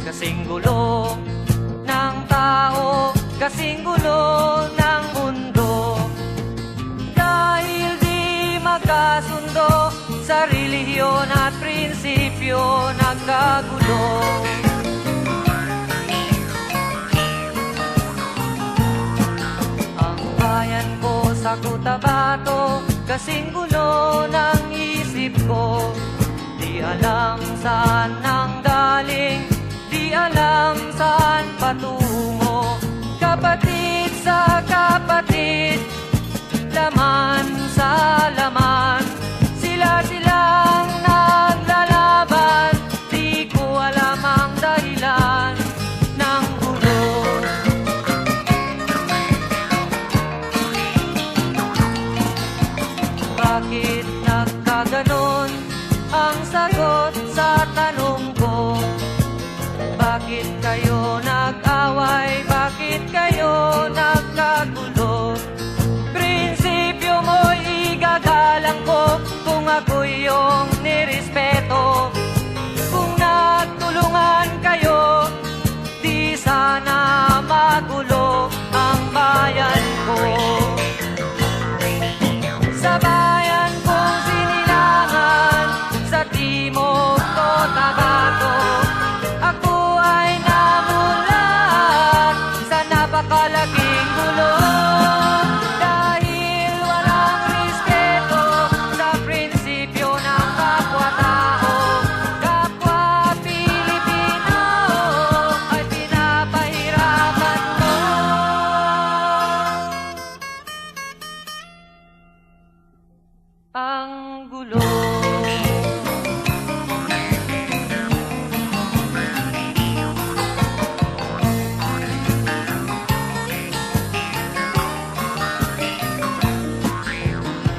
kasing gulo ng tao, kasing gulo ng mundo. Dahil di magkasundo sa relihiyon at prinsipyo, nagkagulo. Ang bayan ko sa Cotabato, kasing gulo ng isip ko. Di alam saan nang galing, di alam saan patungo. Kapatid sa kapatid, laman sa laman, sila-silang naglalaban. Di ko alam ang dahilan ng gulo. Bakit nagkaganon ang sagot sa tanong ko? Bakit kayo nag-away? Bakit kayo nagkagulo? Prinsipyo mo'y igagalang ko kung ako'y iyong nirespeto. Kung nagtulungan kayo, di sana magulo ang bayan ko. Sa bayan kong sinilangan, sa Timog Cotabato, ako ay namulat sa napakalaking gulo. Dahil walang respeto sa prinsipyo ng kapwa-tao, kapwa Pilipino ay pinapahirapan mo. Ang gulo.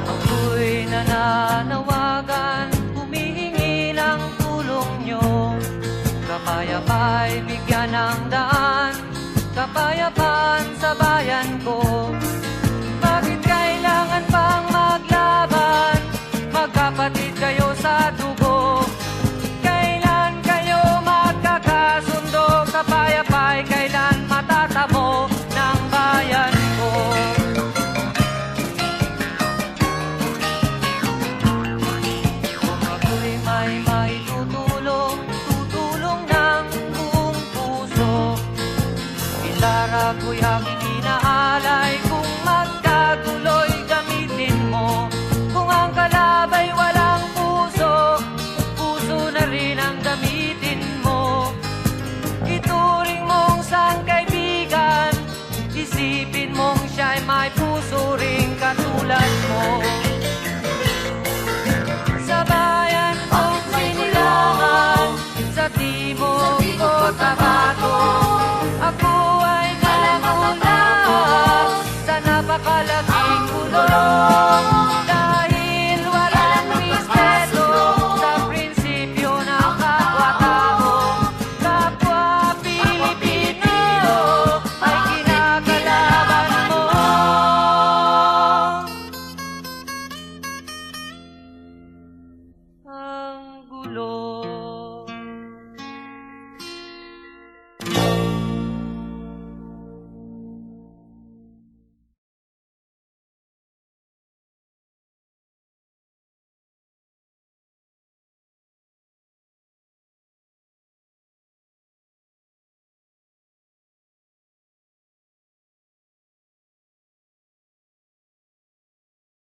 Ako'y nananawagan, humihingi ng tulong nyo. Kapayapa'y bigyan ng daan, kapayapaan sa bayan ko. Bakit kailangan pang maglaban? Magkapatid kayo sa dugo. Kailan kayo magkakasundo? Kapayapa'y kailan matatamo ng bayan ko? Kung ako'y may maitutulong, tutulong ng buong puso. Gitara ko'y aking inaalay, kung magkagulo'y gamitin mo. Kung ang kalabay walang puso, puso na rin ang gamitin mo. Ituring mong sangkaibigan, isipin mong siya'y may puso ring katulad mo. Sa bayan kong sinilangan, sa Timog Cotabato, ako ay namulat sa napakalaking gulo. Dahil walang respeto sa prinsipyo ng kapwa-tao, kapwa Pilipino ay kinakalaban mo. Ang gulo.